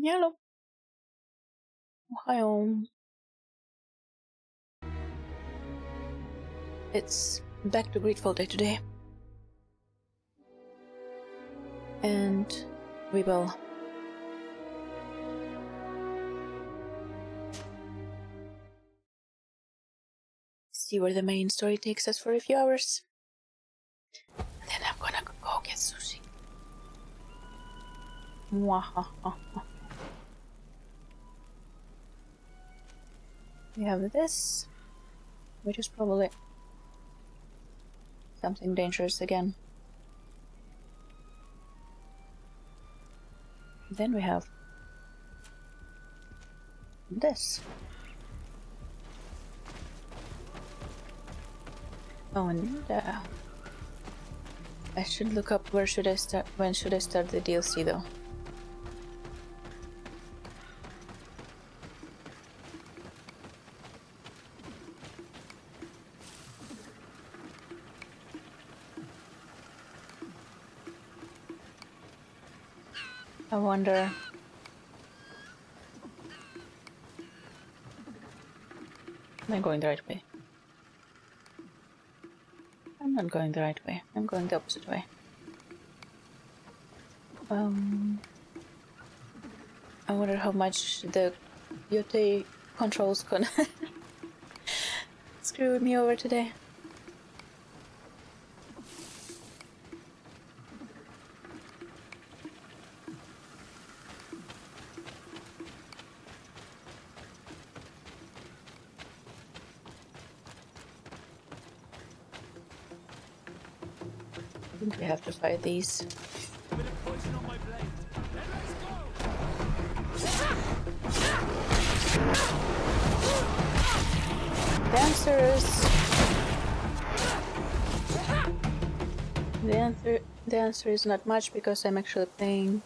Hello. Ohio. It's back to Greedfall day today. And we will see where the main story takes us for a few hours. And then I'm gonna go get sushi. Mwahaha. We have this, which is probably something dangerous again. Then we have this. Oh, and I should look up when should I start the DLC though. I wonder. Am I going the right way? I'm not going the right way. I'm going the opposite way. I wonder how much the Yote controls gonna screw me over today. I think we have to fight these. Dancers. The answer is not much because I'm actually playing.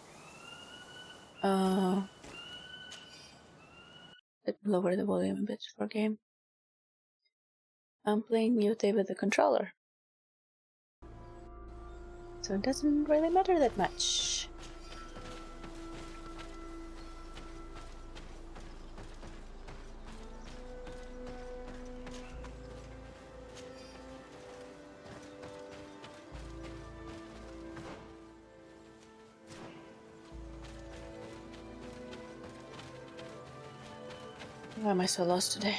Let me lower the volume a bit for game. I'm playing Yote with the controller. So it doesn't really matter that much. Why am I so lost today?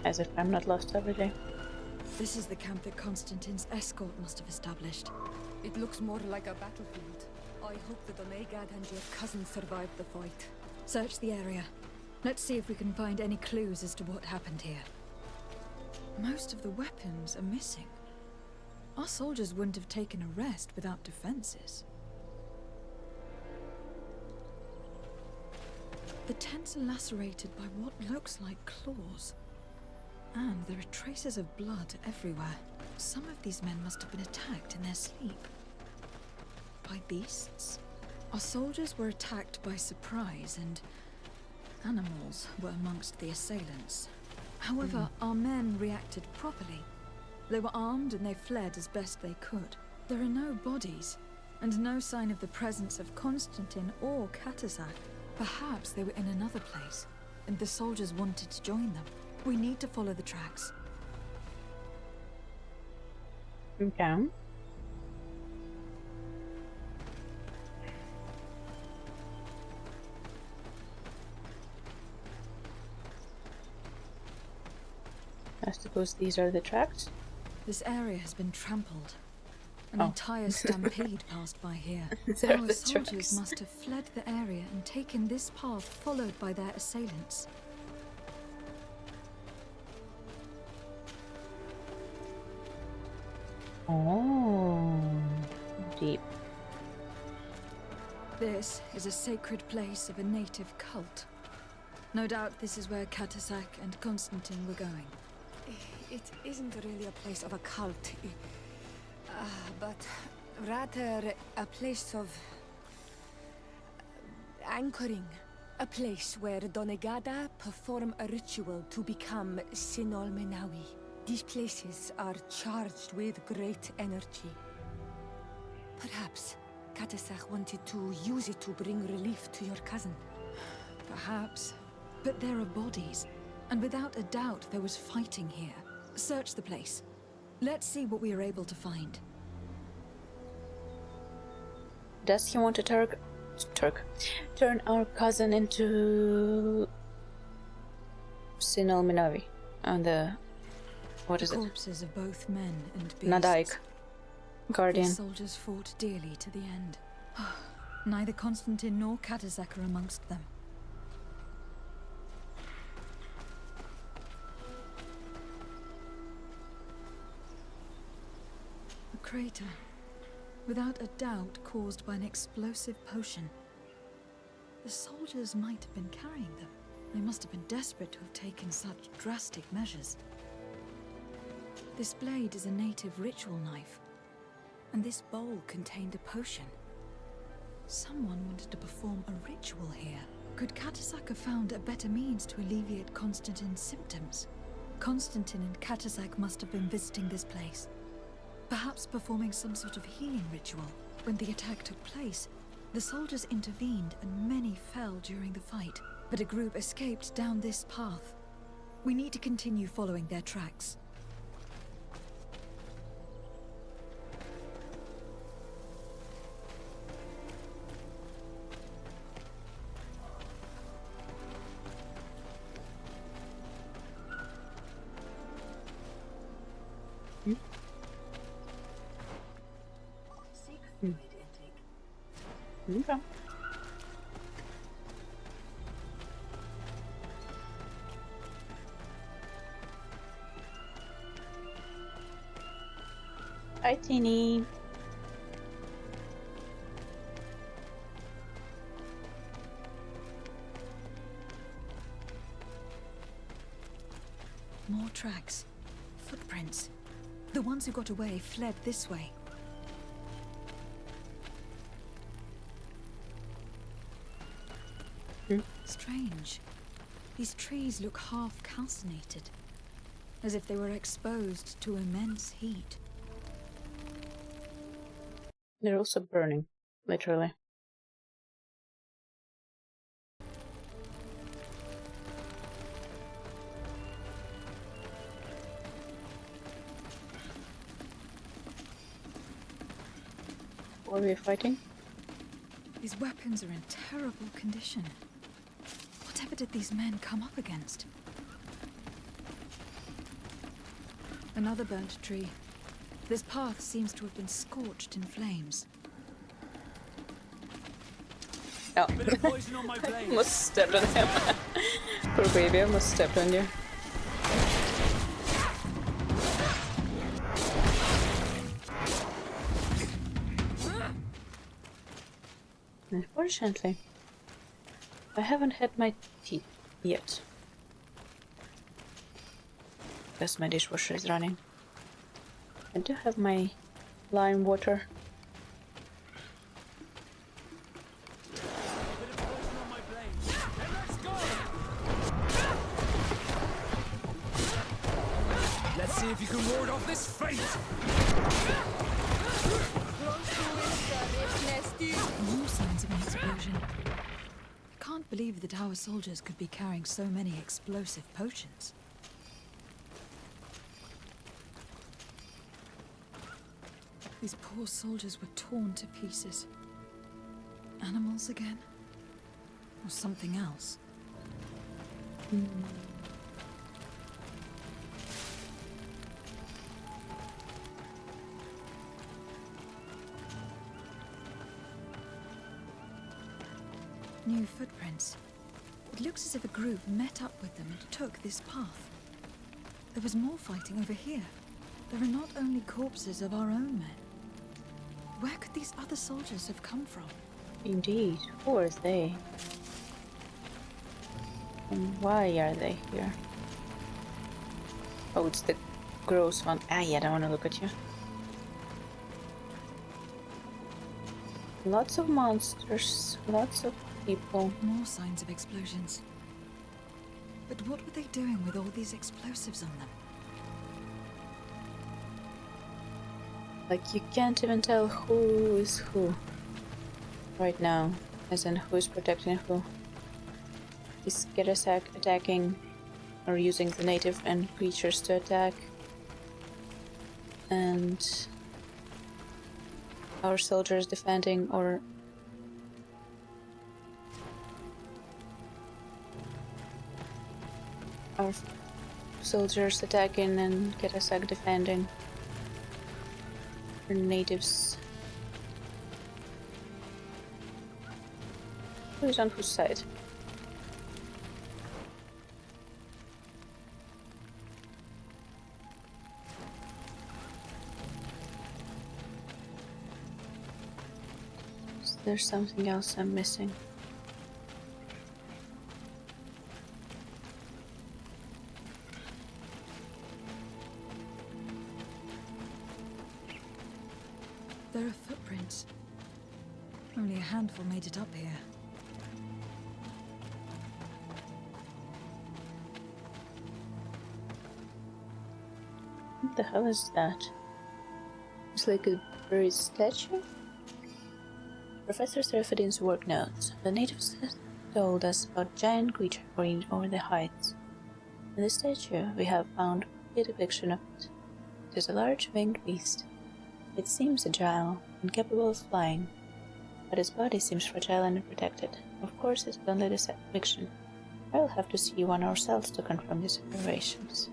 As if I'm not lost every day. This is the camp that Constantine's escort must have established. It looks more like a battlefield. I hope that Onegad and your cousin survived the fight. Search the area. Let's see if we can find any clues as to what happened here. Most of the weapons are missing. Our soldiers wouldn't have taken a rest without defenses. The tents are lacerated by what looks like claws. And there are traces of blood everywhere. Some of these men must have been attacked in their sleep. By beasts? Our soldiers were attacked by surprise, and animals were amongst the assailants. However, our men reacted properly. They were armed and they fled as best they could. There are no bodies, and no sign of the presence of Constantine or Katasak. Perhaps they were in another place, and the soldiers wanted to join them. We need to follow the tracks. Okay. I suppose these are the tracks? This area has been trampled. An entire stampede passed by here. They're Our the soldiers tracks. must have fled the area and taken this path followed by their assailants. Oh, deep. This is a sacred place of a native cult. No doubt this is where Katasak and Constantine were going. It isn't really a place of a cult, but rather a place of anchoring. A place where Donegada perform a ritual to become Sinol. Menawi. These places are charged with great energy. おー This place is our chosen place to gather our strength. ディープ。 Our soldiers must have fled the area and taken this path followed by their assailants. うん。 This is a sacred place of a native cult. No doubt this is where Katasak and Constantine were going. Perhaps Katasak wanted to use it to bring relief to your cousin. Perhaps. But there are bodies, and without a doubt there was fighting here. Search the place. Let's see what we are able to find. Does he want to turn our cousin into Sinal Minavi? And what is it? Corpses of both men and beasts. Nadaik. Guardian. These soldiers fought dearly to the end. Neither Constantine nor Katasak are amongst them. A crater, without a doubt caused by an explosive potion. The soldiers might have been carrying them. They must have been desperate to have taken such drastic measures. This blade is a native ritual knife, and this bowl contained a potion. Someone wanted to perform a ritual here. Could Katasak have found a better means to alleviate Constantine's symptoms? Constantine and Katasak must have been visiting this place, perhaps performing some sort of healing ritual. When the attack took place, the soldiers intervened and many fell during the fight, but a group escaped down this path. We need to continue following their tracks. Okay. Hi, Teeny. More tracks. Footprints. The ones who got away fled this way. Strange. These trees look half calcinated, as if they were exposed to immense heat. They're also burning, literally. What are we fighting? These weapons are in terrible condition. Whatever did these men come up against? Another burnt tree. This path seems to have been scorched in flames. Oh. Bit of poison on my blade. Almost stepped on him. Poor baby, almost stepped on you. Unfortunately, I haven't had my tea yet. Because my dishwasher is running. I do have my lime water. Bit of poison on my blade. Hey, let's go! Let's see if you can ward off this fate. More signs of an explosion. I can't believe that our soldiers could be carrying so many explosive potions. These poor soldiers were torn to pieces. Animals again? Or something else? New footprints. It looks as if a group met up with them and took this path. There was more fighting over here. There are not only corpses of our own men. Where could these other soldiers have come from? Indeed, who are they? And why are they here? Oh, it's the gross one. Ah, yeah, I don't want to look at you. Lots of monsters, lots of people. More signs of explosions. But what were they doing with all these explosives on them? Like, you can't even tell who is who right now, as in who is protecting who. Is Kerasak attacking or using the native and creatures to attack? And our soldiers defending, or our soldiers attacking and Kerasak defending? Or natives? Who is on whose side? Is there something else I'm missing? There are footprints. Only a handful made it up here. What the hell is that? It's like a buried statue? Professor Seraphidin's work notes. The natives had told us about a giant creature going over the heights. In the statue we have found a depiction of it. It is a large winged beast. It seems agile and capable of flying, but its body seems fragile and unprotected. Of course, it's only the fiction. I will have to see one ourselves to confirm these observations.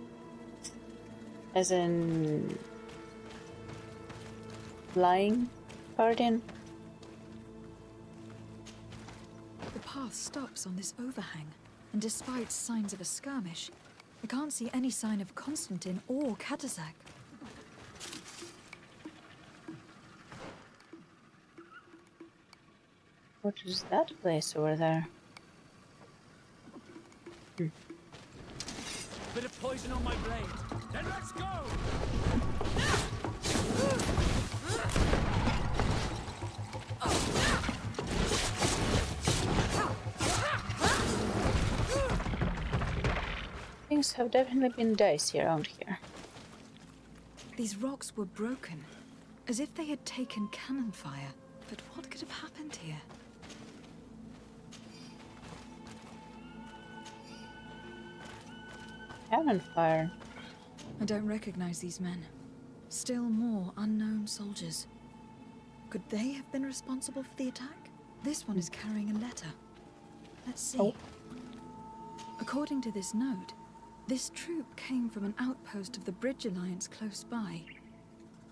As in... flying guardian? The path stops on this overhang, and despite signs of a skirmish, I can't see any sign of Constantine or Katasak. What is that place over there? Bit of poison on my blade. Then let's go! Things have definitely been dicey around here. These rocks were broken, as if they had taken cannon fire. But what could have happened here? Cannon fire. I don't recognize these men. Still more unknown soldiers. Could they have been responsible for the attack? This one is carrying a letter. Let's see. Oh. According to this note, this troop came from an outpost of the Bridge Alliance close by.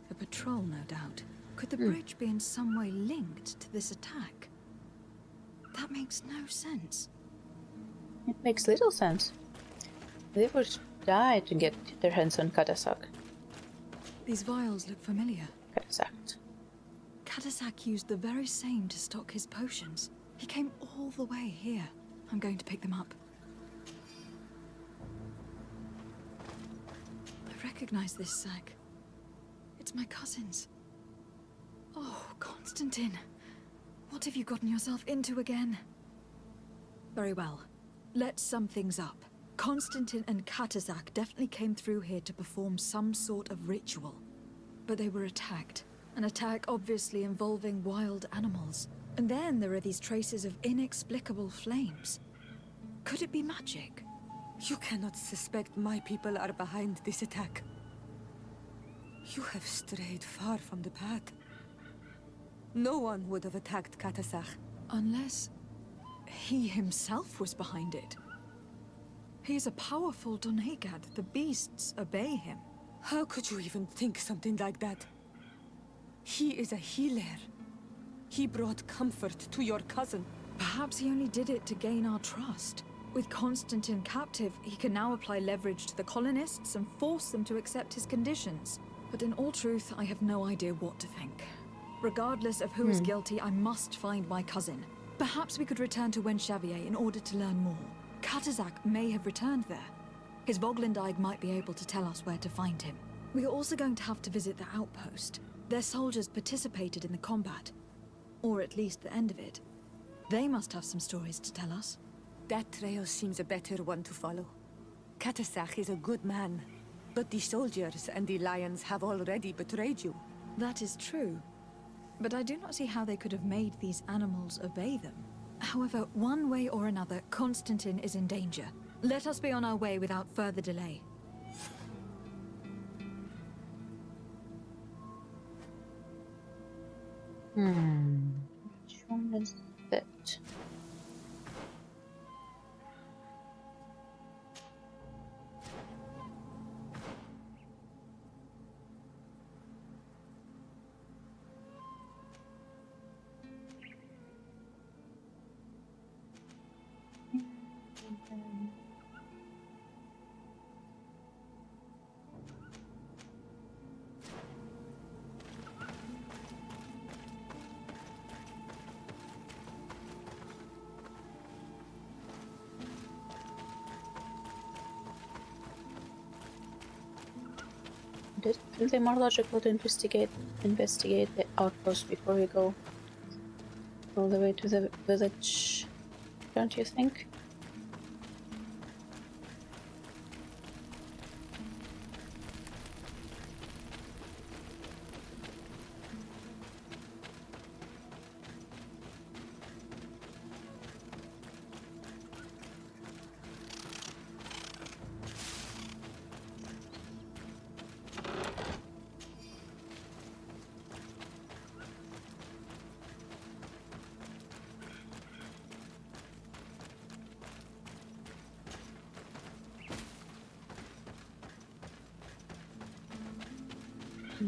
A patrol, no doubt. Could the bridge be in some way linked to this attack? That makes no sense. It makes little sense. They would die to get their hands on Katasak. These vials look familiar. Katasak. Katasak used the very same to stock his potions. He came all the way here. I'm going to pick them up. I recognize this sack. It's my cousin's. Oh, Constantine. What have you gotten yourself into again? Very well. Let's sum things up. Constantine and Katasak definitely came through here to perform some sort of ritual. But they were attacked. An attack obviously involving wild animals. And then there are these traces of inexplicable flames. Could it be magic? You cannot suspect my people are behind this attack. You have strayed far from the path. No one would have attacked Katasak. Unless he himself was behind it. He is a powerful Donegad. The beasts obey him. How could you even think something like that? He is a healer. He brought comfort to your cousin. Perhaps he only did it to gain our trust. With Constantine captive, he can now apply leverage to the colonists and force them to accept his conditions. But in all truth, I have no idea what to think. Regardless of who is guilty, I must find my cousin. Perhaps we could return to Wenxavier in order to learn more. Katasak may have returned there. His Voglendide might be able to tell us where to find him. We are also going to have to visit the outpost. Their soldiers participated in the combat. Or at least the end of it. They must have some stories to tell us. That trail seems a better one to follow. Katasak is a good man, but the soldiers and the lions have already betrayed you. That is true. But I do not see how they could have made these animals obey them. However, one way or another, Constantine is in danger. Let us be on our way without further delay. Which one is that? It would be more logical to investigate the outpost before we go all the way to the village, don't you think?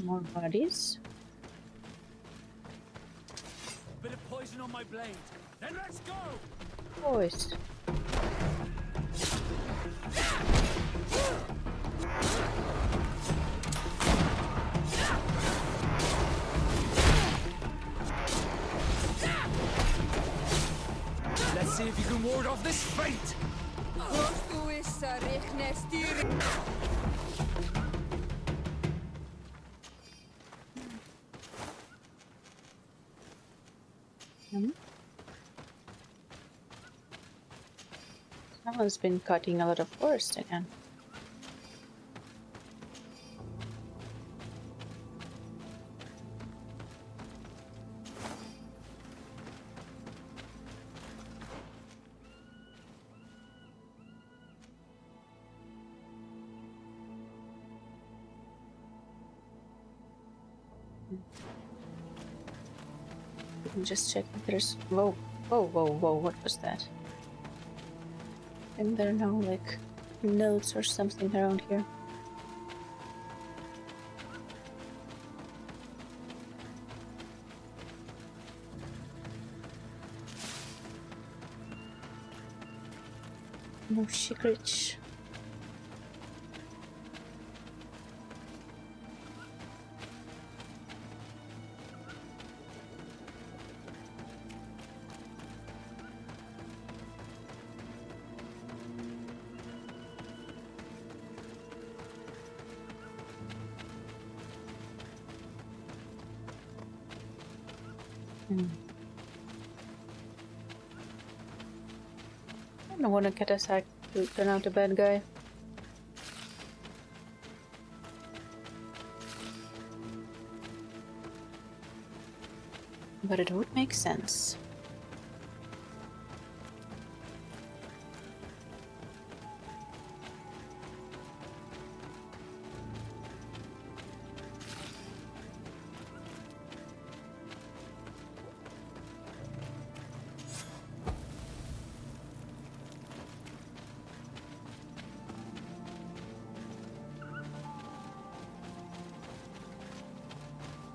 More bodies. Bit of poison on my blade. Then let's go! Boys. Let's see if you can ward off this fate! Someone's been cutting a lot of forest again. Just check if there's... Whoa, whoa, whoa, whoa, what was that? And there are no, like, notes or something around here. No secrets. I don't want to get attacked to turn out a bad guy. But it would make sense.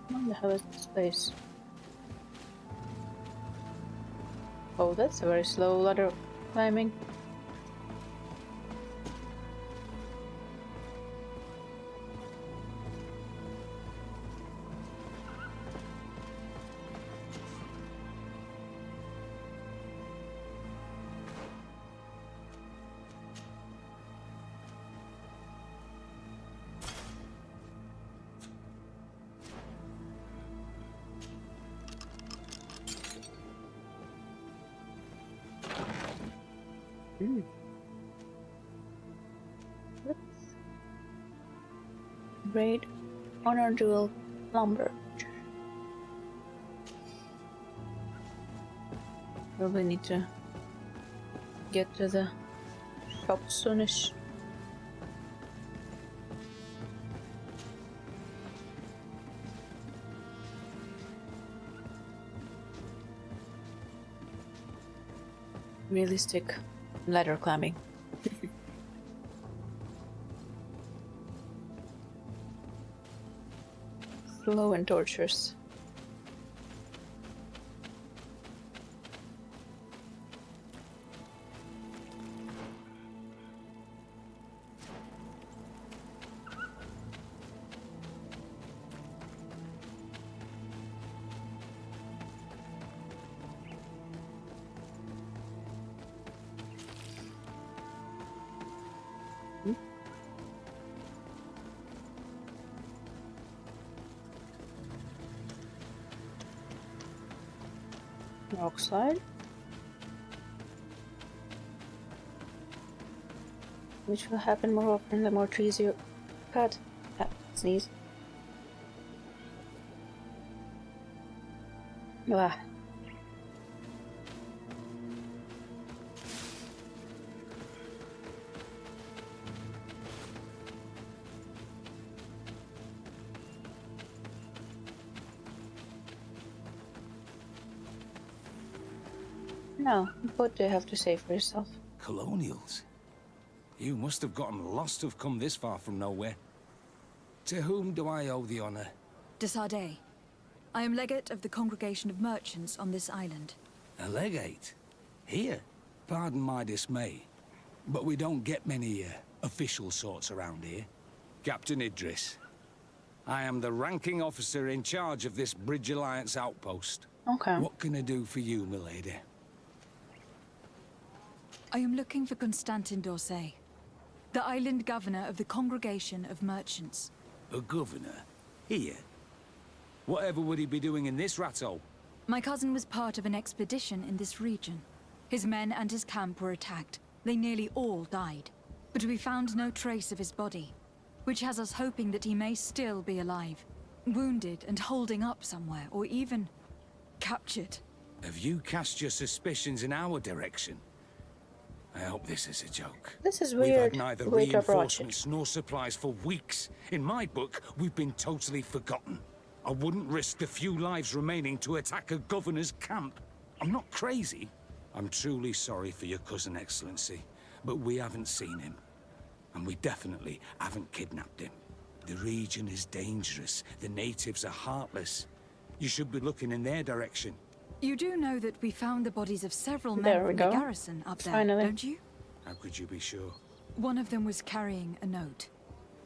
What the hell is this place? Oh, that's a very slow ladder climbing. Great honor dual lumber. Probably need to get to the shop soonish. Realistic ladder climbing. Slow and torturous. Rock slide, which will happen more often the more trees you cut. Sneeze. Ah. Now, what do you have to say for yourself? Colonials? You must have gotten lost to have come this far from nowhere. To whom do I owe the honor? De Sardet. I am legate of the Congregation of Merchants on this island. A legate? Here? Pardon my dismay, but we don't get many official sorts around here. Captain Idris. I am the ranking officer in charge of this Bridge Alliance outpost. Okay. What can I do for you, milady? I am looking for Constantin d'Orsay, the island governor of the Congregation of Merchants. A governor? Here? Whatever would he be doing in this rattle? My cousin was part of an expedition in this region. His men and his camp were attacked. They nearly all died. But we found no trace of his body, which has us hoping that he may still be alive, wounded and holding up somewhere, or even captured. Have you cast your suspicions in our direction? I hope this is a joke. This is We've weird had neither way to approach it. reinforcements nor supplies for weeks. In my book, we've been totally forgotten. I wouldn't risk the few lives remaining to attack a governor's camp. I'm not crazy. I'm truly sorry for your cousin, Excellency, but we haven't seen him. And we definitely haven't kidnapped him. The region is dangerous. The natives are heartless. You should be looking in their direction. You do know that we found the bodies of several There men we from go. the garrison up there, Finally. don't you? How could you be sure? One of them was carrying a note,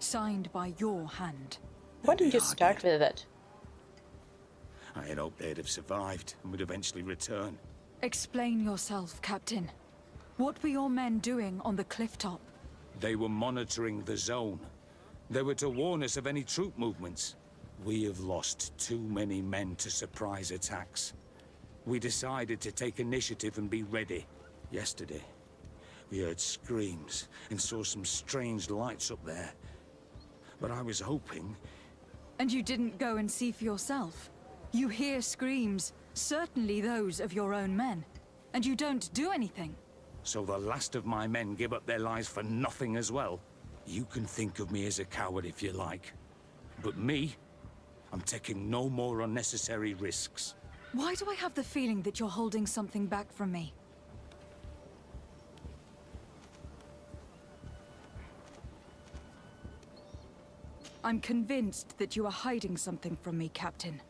signed by your hand. Why didn't you They are start dead. with that? I had hoped they'd have survived and would eventually return. Explain yourself, Captain. What were your men doing on the cliff top? They were monitoring the zone. They were to warn us of any troop movements. We have lost too many men to surprise attacks. We decided to take initiative and be ready. Yesterday, we heard screams and saw some strange lights up there. But I was hoping... And you didn't go and see for yourself? You hear screams, certainly those of your own men, and you don't do anything. So the last of my men give up their lives for nothing as well? You can think of me as a coward if you like. But me, I'm taking no more unnecessary risks. Why do I have the feeling that you're holding something back from me? I'm convinced that you are hiding something from me, Captain.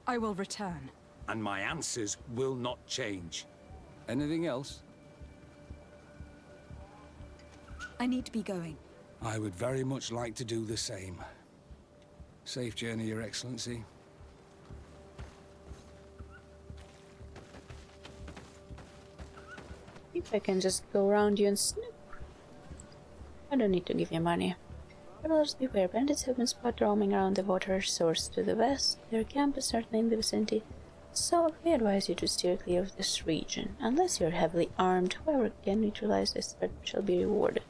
I will return. And my answers will not change. Anything else? I need to be going. I would very much like to do the same. Safe journey, Your Excellency. If I can just go around you and snip. I don't need to give you money. Travelers beware, bandits have been spotted roaming around the water source to the west. Their camp is certainly in the vicinity, so we advise you to steer clear of this region. Unless you're heavily armed, whoever can neutralize this threat shall be rewarded.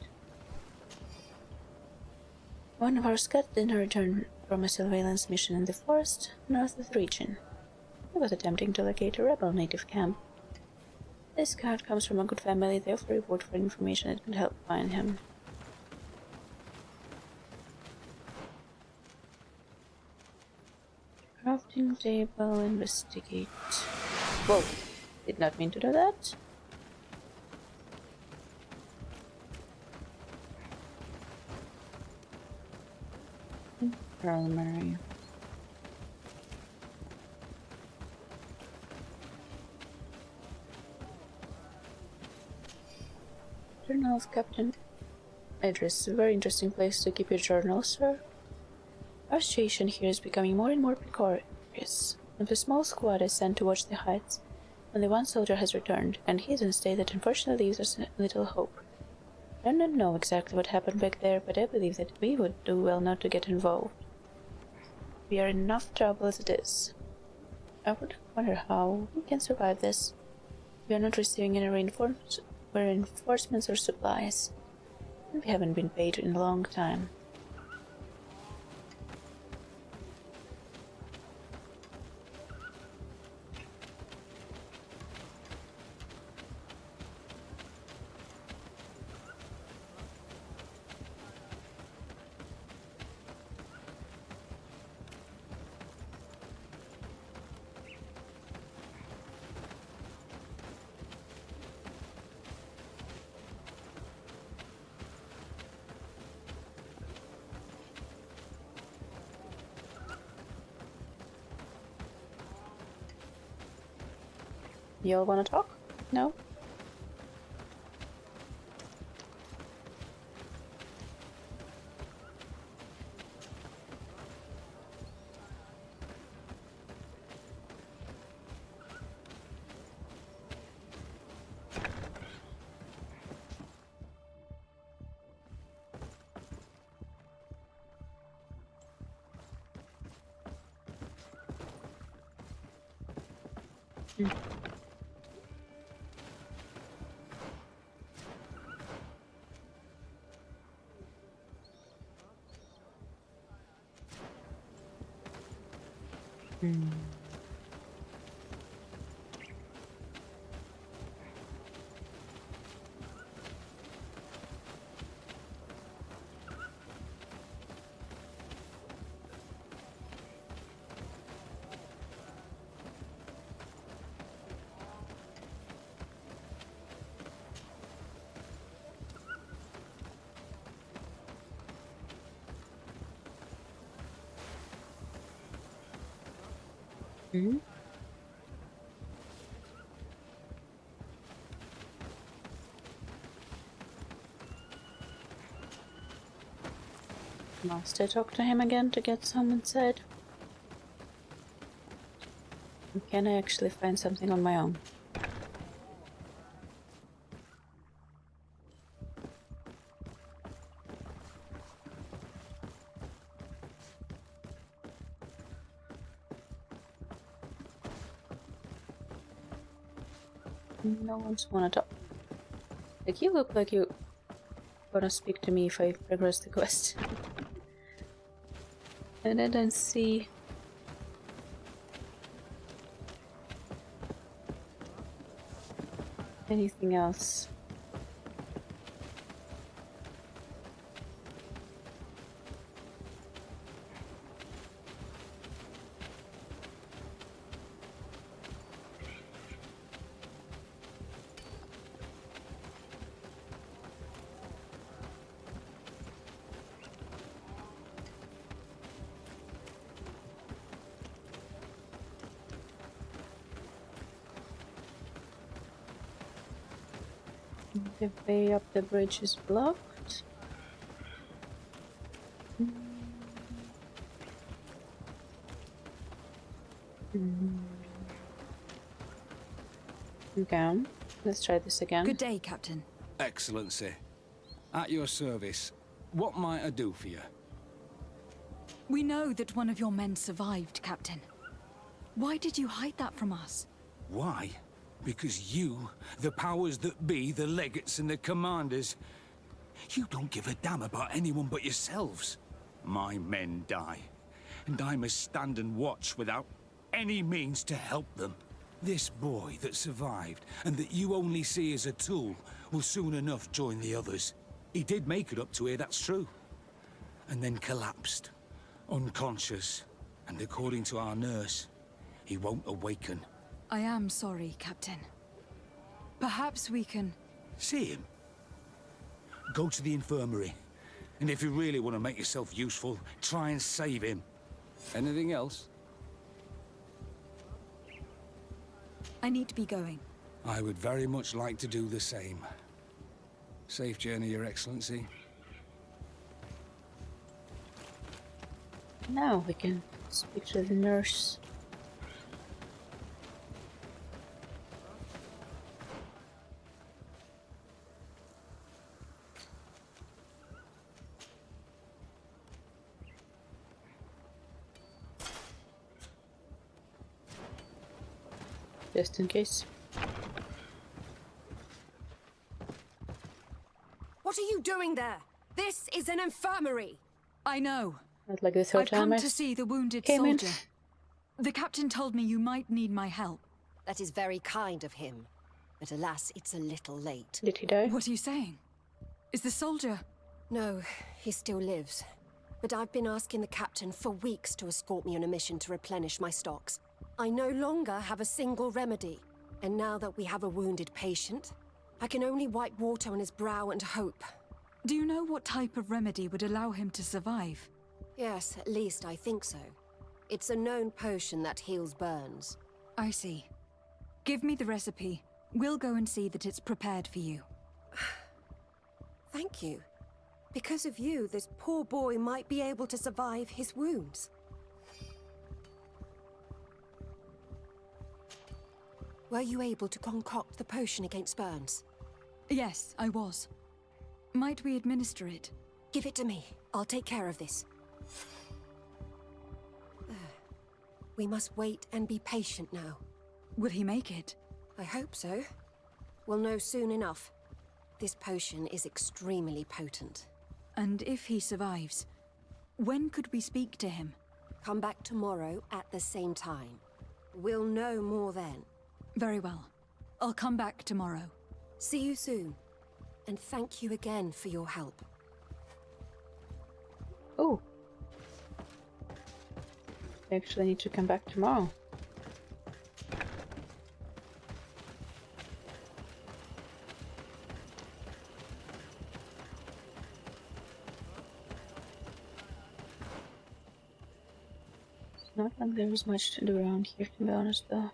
One of our scouts did not return from a surveillance mission in the forest north of the region. He was attempting to locate a rebel native camp. This card comes from a good family. They offer reward for information that can help find him. Crafting table, investigate. Whoa, did not mean to do that. Primary. Journal of Captain Idris. A very interesting place to keep your journal, sir. Our situation here is becoming more and more precarious. If a small squad is sent to watch the heights, only one soldier has returned, and he is in a state that unfortunately leaves us little hope. I do not know exactly what happened back there, but I believe that we would do well not to get involved. We are in enough trouble as it is. I would wonder how we can survive this. We are not receiving any reinforcements or supplies. And we haven't been paid in a long time. Y'all wanna talk? No? Hmm? Must I talk to him again to get someone said? Or can I actually find something on my own? No one's wanna talk. Like, you look like you wanna speak to me if I progress the quest. And I don't see anything else. The way up the bridge is blocked. Okay, let's try this again. Good day, Captain. Excellency. At your service. What might I do for you? We know that one of your men survived, Captain. Why did you hide that from us? Why? Because you, the powers that be, the legates and the commanders, you don't give a damn about anyone but yourselves. My men die, and I must stand and watch without any means to help them. This boy that survived, and that you only see as a tool, will soon enough join the others. He did make it up to here, that's true. And then collapsed, unconscious. And according to our nurse, he won't awaken. I am sorry, Captain. Perhaps we can... See him? Go to the infirmary. And if you really want to make yourself useful, try and save him. Anything else? I need to be going. I would very much like to do the same. Safe journey, Your Excellency. Now we can speak to the nurse. Just in case. What are you doing there? This is an infirmary! I know. Not like the third I've time come I to see the wounded came in. soldier. The captain told me you might need my help. That is very kind of him. But alas, it's a little late. Did he die? What are you saying? Is the soldier... No, he still lives. But I've been asking the captain for weeks to escort me on a mission to replenish my stocks. I no longer have a single remedy. And now that we have a wounded patient, I can only wipe water on his brow and hope. Do you know what type of remedy would allow him to survive? Yes, at least I think so. It's a known potion that heals burns. I see. Give me the recipe. We'll go and see that it's prepared for you. Thank you. Because of you, this poor boy might be able to survive his wounds. Were you able to concoct the potion against burns? Yes, I was. Might we administer it? Give it to me. I'll take care of this. We must wait and be patient now. Will he make it? I hope so. We'll know soon enough. This potion is extremely potent. And if he survives, when could we speak to him? Come back tomorrow at the same time. We'll know more then. Very well. I'll come back tomorrow. See you soon. And thank you again for your help. Oh. I actually need to come back tomorrow. It's not like there's much to do around here, to be honest, though.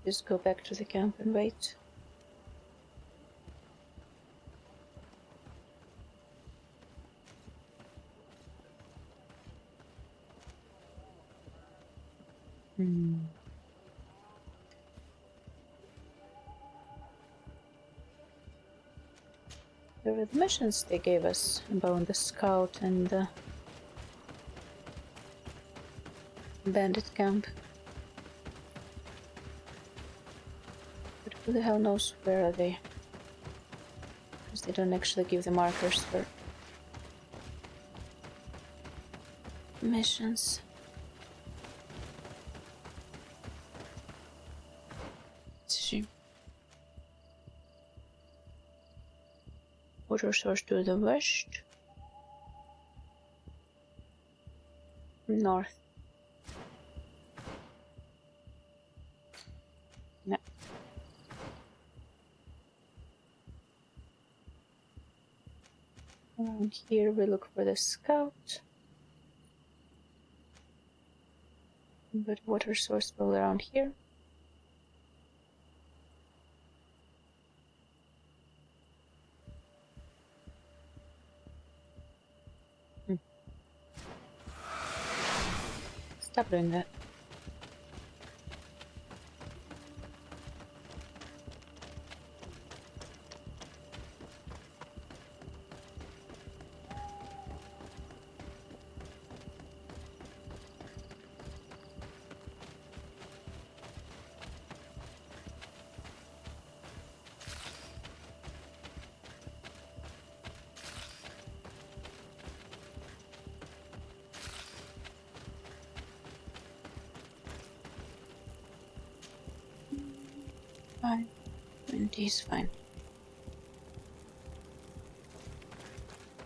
Just go back to the camp and wait. There were the missions they gave us about the scout and the bandit camp. But who the hell knows where are they? Because they don't actually give the markers for missions. Let's see. Water source to the west. North. No. Around here we look for the scout. But water source all around here. Stop doing that. He's fine.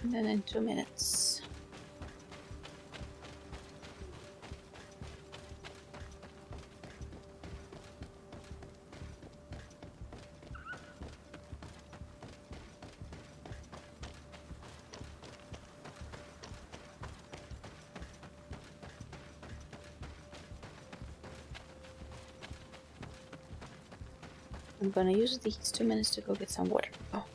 And then in 2 minutes. I'm gonna use these 2 minutes to go get some water. Oh.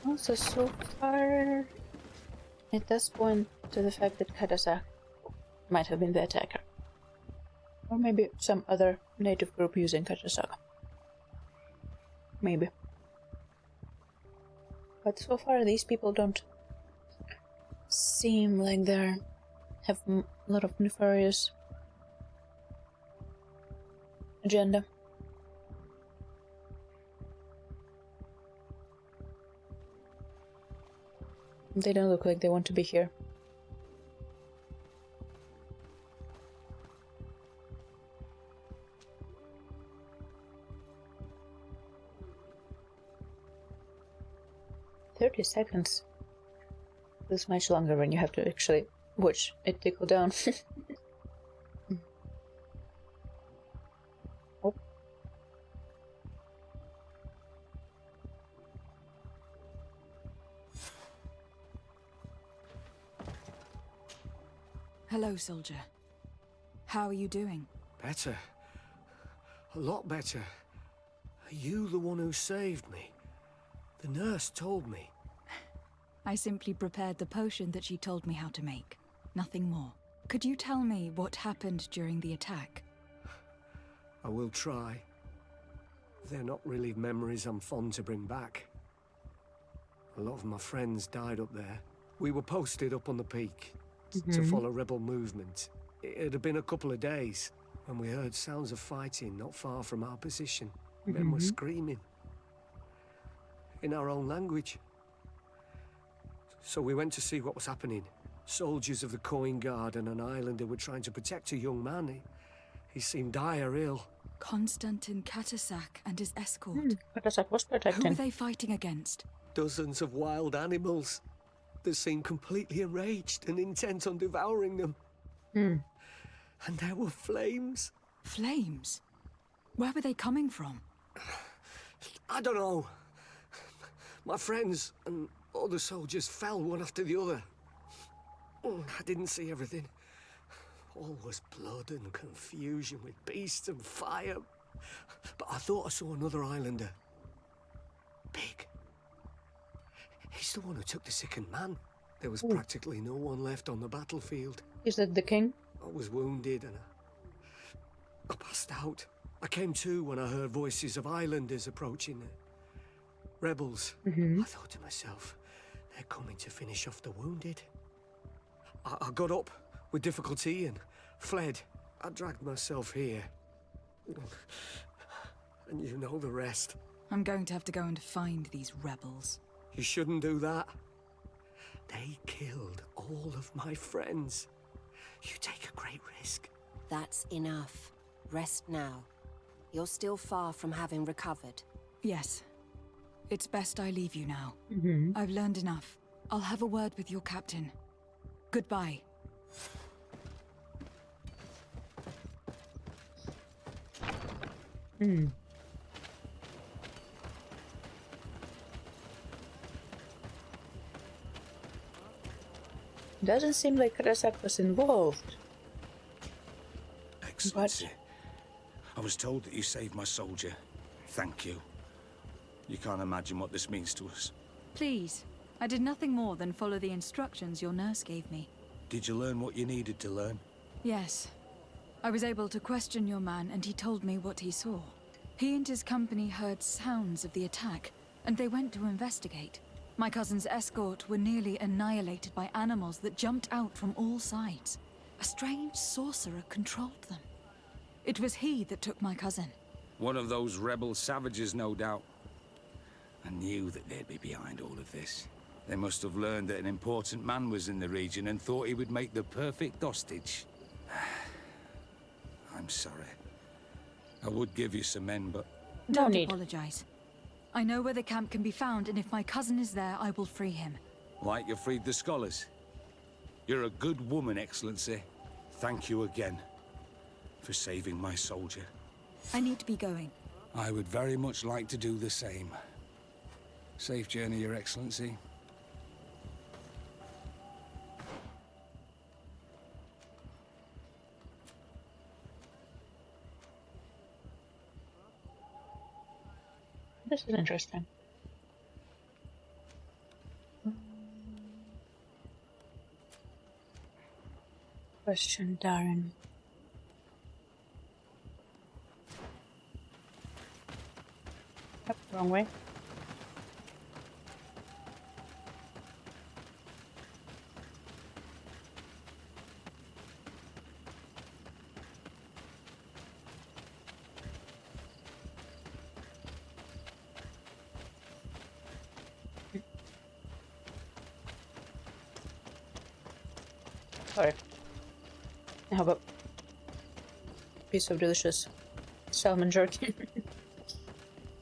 Also, so far, it does point to the fact that Katasak might have been the attacker. Or maybe some other native group using Katasak. Maybe. But so far, these people don't seem like they have a lot of nefarious agenda. They don't look like they want to be here. $30 feels much longer when you have to actually watch it tickle down. Oh. Hello, soldier. How are you doing? Better. A lot better. Are you the one who saved me? The nurse told me. I simply prepared the potion that she told me how to make. Nothing more. Could you tell me what happened during the attack? I will try. They're not really memories I'm fond to bring back. A lot of my friends died up there. We were posted up on the peak to follow rebel movement. It had been a couple of days when we heard sounds of fighting not far from our position. Men were screaming. In our own language. So we went to see what was happening. Soldiers of the Coin Guard and an islander were trying to protect a young man. He seemed dire ill. Konstantin Katasak and his escort. Katasak was Who protecting. were they fighting against? Dozens of wild animals. They seemed completely enraged and intent on devouring them. And there were flames. Flames? Where were they coming from? I don't know. My friends and other soldiers fell one after the other. I didn't see everything. All was blood and confusion with beasts and fire. But I thought I saw another islander. Big. He's the one who took the sickened man. There was practically no one left on the battlefield. Is that the king? I was wounded and I passed out. I came to when I heard voices of islanders approaching. Rebels. I thought to myself, they're coming to finish off the wounded. I got up with difficulty and fled. I dragged myself here. And you know the rest. I'm going to have to go and find these rebels. You shouldn't do that. They killed all of my friends. You take a great risk. That's enough. Rest now. You're still far from having recovered. Yes. It's best I leave you now. I've learned enough. I'll have a word with your captain. Goodbye. Doesn't seem like Katasak was involved. Excellency. I was told that you saved my soldier. Thank you. You can't imagine what this means to us. Please. I did nothing more than follow the instructions your nurse gave me. Did you learn what you needed to learn? Yes. I was able to question your man and he told me what he saw. He and his company heard sounds of the attack, and they went to investigate. My cousin's escort were nearly annihilated by animals that jumped out from all sides. A strange sorcerer controlled them. It was he that took my cousin. One of those rebel savages, no doubt. I knew that they'd be behind all of this. They must have learned that an important man was in the region and thought he would make the perfect hostage. I'm sorry. I would give you some men, but... Don't apologize. I know where the camp can be found, and if my cousin is there, I will free him. Like you freed the scholars. You're a good woman, Excellency. Thank you again for saving my soldier. I need to be going. I would very much like to do the same. Safe journey, Your Excellency. This is interesting. Question, Darren. Yep, wrong way. Sorry. How about a piece of delicious salmon jerky?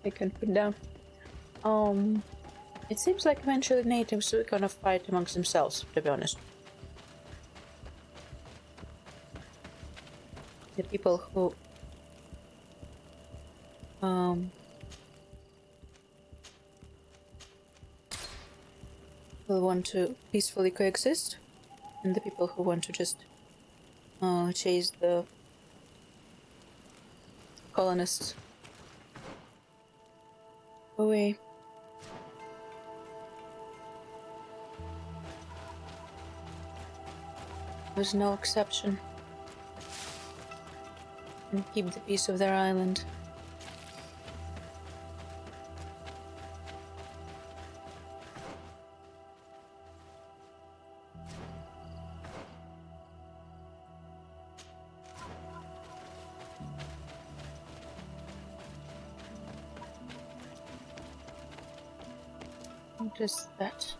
I can put down. It seems like eventually natives are gonna fight amongst themselves, to be honest. The people who will want to peacefully coexist, and the people who want to just chase the colonists away. There's no exception. And keep the peace of their island. What is that?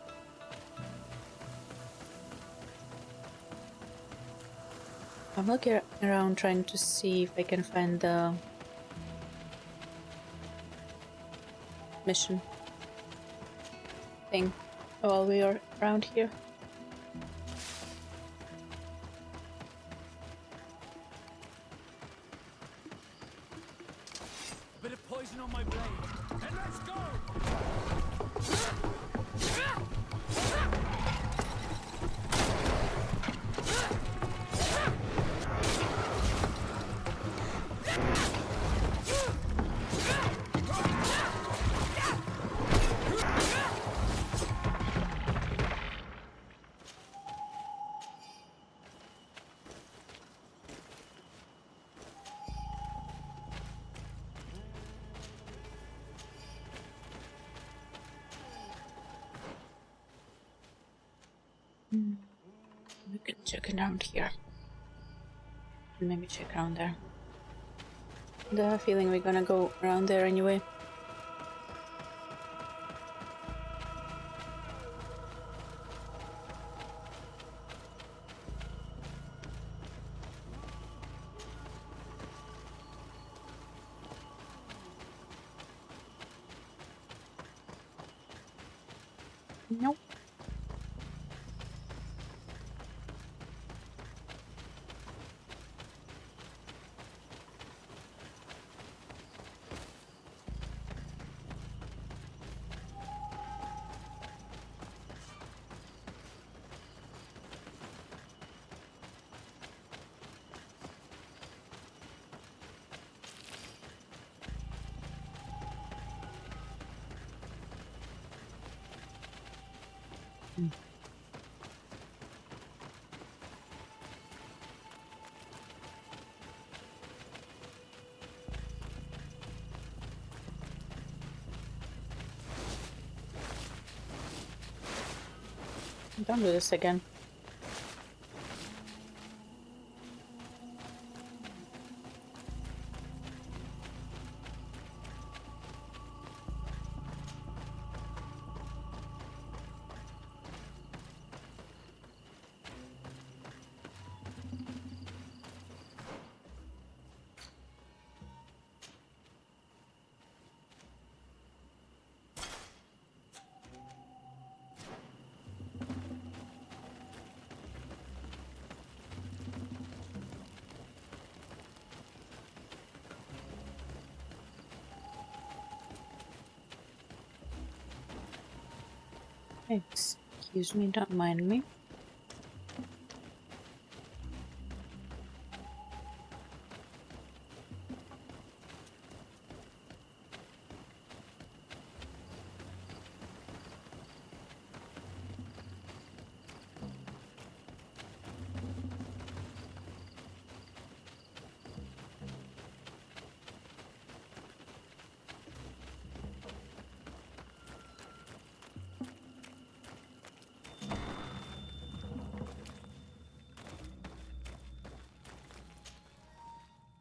I'm looking around trying to see if I can find the mission thing while we are around here. Bit of poison on my blade, and let's go! We can check around here. And maybe check around there. I have a feeling we're gonna go around there anyway. Nope. Don't do this again. Excuse me, don't mind me.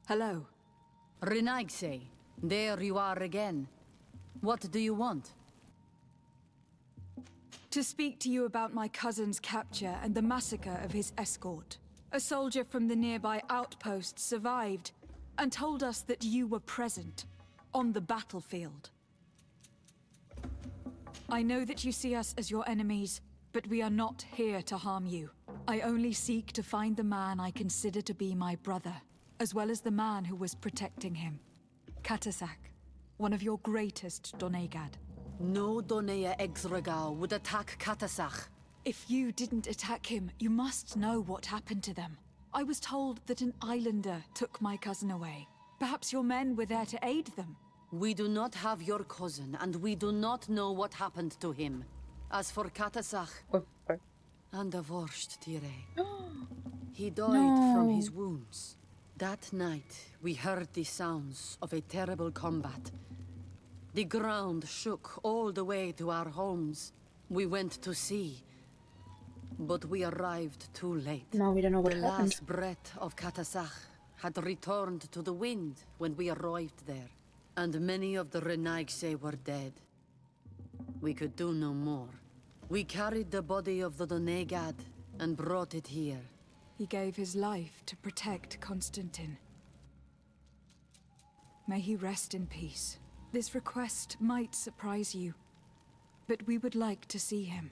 Hello. Renaigse, there you are again. What do you want? To speak to you about my cousin's capture and the massacre of his escort. A soldier from the nearby outpost survived and told us that you were present on the battlefield. I know that you see us as your enemies, but we are not here to harm you. I only seek to find the man I consider to be my brother, as well as the man who was protecting him. Katasak, one of your greatest Donegad. No Donea Exregal would attack Katasak. If you didn't attack him, you must know what happened to them. I was told that an islander took my cousin away. Perhaps your men were there to aid them. We do not have your cousin, and we do not know what happened to him. As for Katasak, and divorced Tire, he died from his wounds. That night, we heard the sounds of a terrible combat. The ground shook all the way to our homes. We went to see, but we arrived too late. No, we don't know what The happened. last breath of Katasach had returned to the wind when we arrived there, and many of the Renaigse were dead. We could do no more. We carried the body of the Donegad and brought it here. He gave his life to protect Constantine. May he rest in peace. This request might surprise you, but we would like to see him.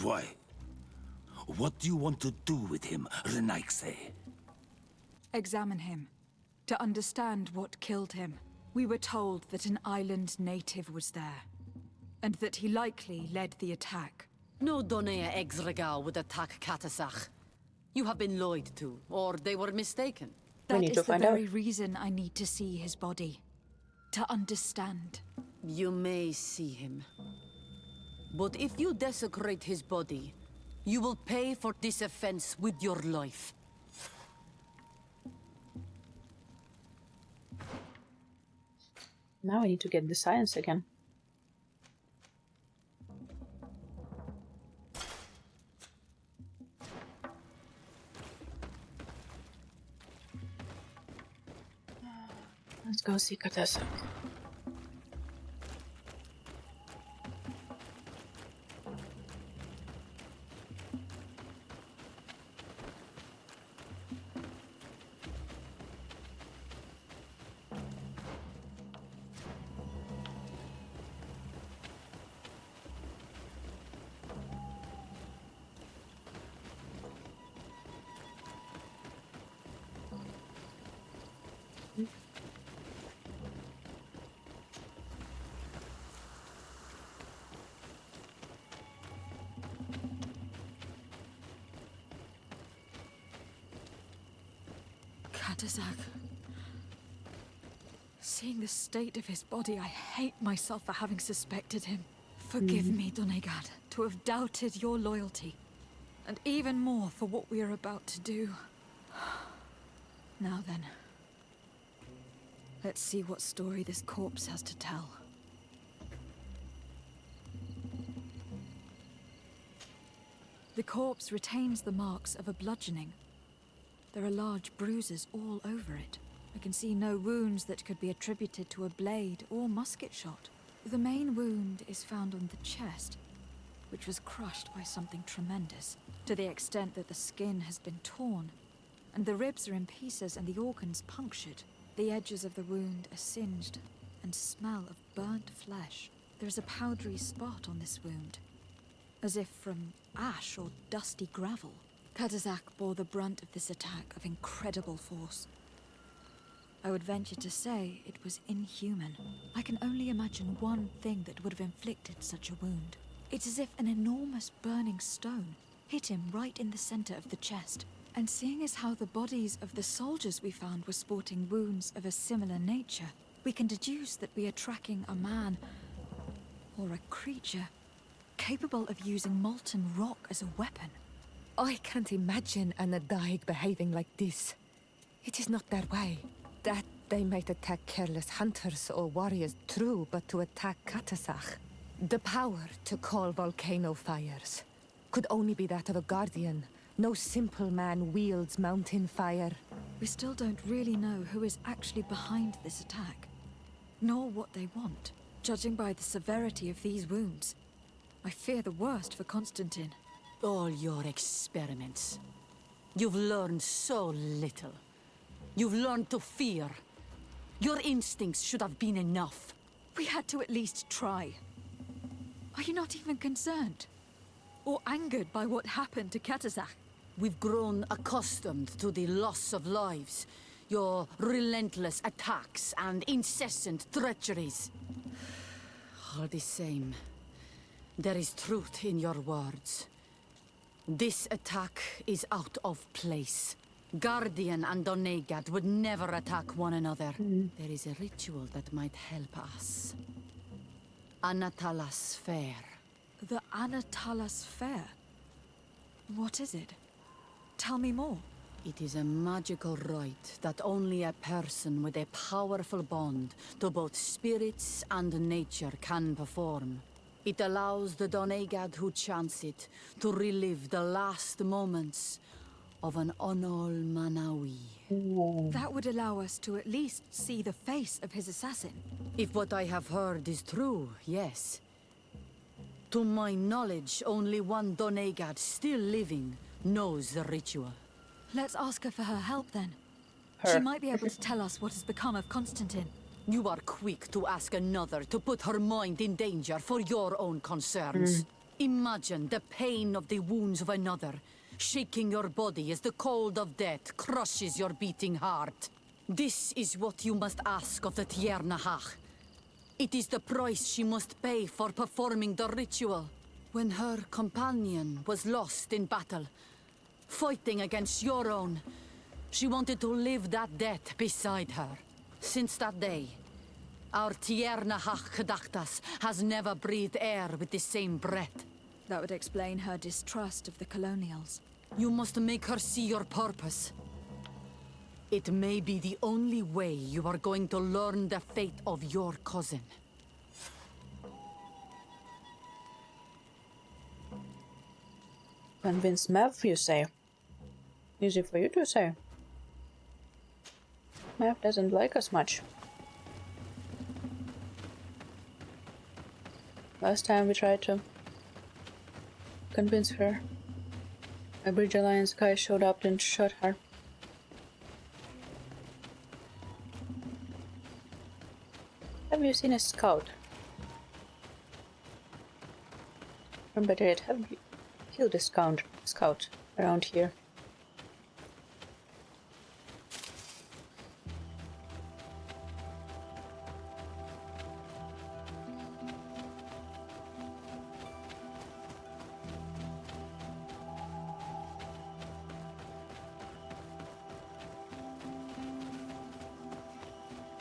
Why? What do you want to do with him, Renaigse? Examine him, to understand what killed him. We were told that an island native was there, and that he likely led the attack. No Donea Exregal would attack Katasach. You have been lied to, or they were mistaken. That need is to the find out. very reason I need to see his body. To understand. You may see him. But if you desecrate his body, you will pay for this offense with your life. Now I need to get the science again. Let's go see Katasa. Katasak. Seeing the state of his body, I hate myself for having suspected him. Forgive me, Donegad, to have doubted your loyalty. And even more for what we are about to do. Now then. Let's see what story this corpse has to tell. The corpse retains the marks of a bludgeoning. There are large bruises all over it. I can see no wounds that could be attributed to a blade or musket shot. The main wound is found on the chest, which was crushed by something tremendous, to the extent that the skin has been torn, and the ribs are in pieces and the organs punctured. The edges of the wound are singed and smell of burnt flesh. There is a powdery spot on this wound, as if from ash or dusty gravel. Katasak bore the brunt of this attack of incredible force. I would venture to say it was inhuman. I can only imagine one thing that would have inflicted such a wound. It's as if an enormous burning stone hit him right in the center of the chest. And seeing as how the bodies of the soldiers we found were sporting wounds of a similar nature, we can deduce that we are tracking a man or a creature capable of using molten rock as a weapon. I can't imagine an Adaig behaving like this. It is not their way. That they might attack careless hunters or warriors, true, but to attack Katasach, the power to call volcano fires, could only be that of a guardian. No simple man wields mountain fire. We still don't really know who is actually behind this attack, nor what they want. Judging by the severity of these wounds, I fear the worst for Constantine. All your experiments. You've learned so little. You've learned to fear. Your instincts should have been enough. We had to at least try. Are you not even concerned? Or angered by what happened to Katasach? We've grown accustomed to the loss of lives, your relentless attacks and incessant treacheries. All the same, there is truth in your words. This attack is out of place. Guardian and Donegad would never attack one another. There is a ritual that might help us. Anatalas Fair. The Anatalas Fair? What is it? Tell me more. It is a magical rite that only a person with a powerful bond to both spirits and nature can perform. It allows the Donegad who chants it to relive the last moments of an Onol Manawi. That would allow us to at least see the face of his assassin. If what I have heard is true, yes. To my knowledge, only one Donegad still living knows the ritual. Let's ask her for her help then. Her. She might be able to tell us what has become of Constantine. You are quick to ask another to put her mind in danger for your own concerns. Imagine the pain of the wounds of another, shaking your body as the cold of death crushes your beating heart. This is what you must ask of the Tiernahach. It is the price she must pay for performing the ritual. When her companion was lost in battle, fighting against your own, she wanted to live that death beside her. Since that day, our Tiernahach Kadaktas has never breathed air with the same breath. That would explain her distrust of the colonials. You must make her see your purpose. It may be the only way you are going to learn the fate of your cousin. Convince Mav, you say? Easy for you to say. Mav doesn't like us much. Last time we tried to convince her, a Bridge Alliance guy showed up and shot her. Have you seen a scout? Or better yet, have you killed a scout around here?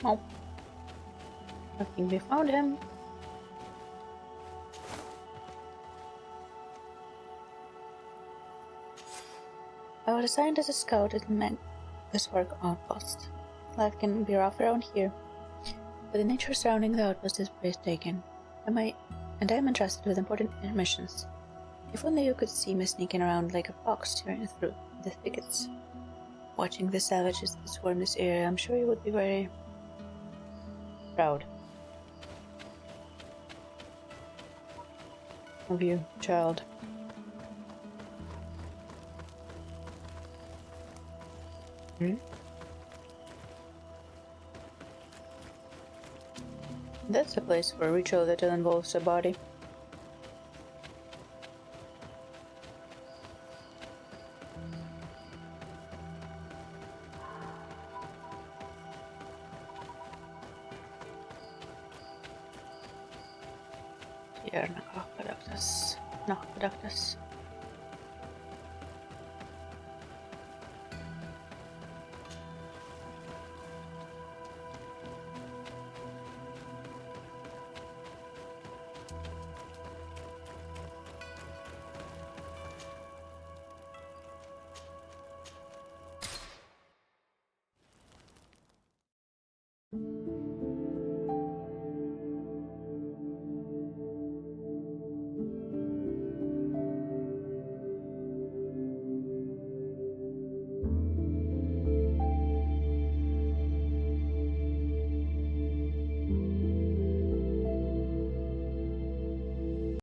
No. I think we found him. I was assigned as a scout at Maguswork outpost. Life can be rough around here, but the nature surrounding the outpost is breathtaking. I am entrusted with important missions. If only you could see me sneaking around like a fox tearing through the thickets. Watching the savages that swarm this area, I'm sure you would be very proud of you, child. That's a place for a ritual that involves a body. pierna nahkadaktas.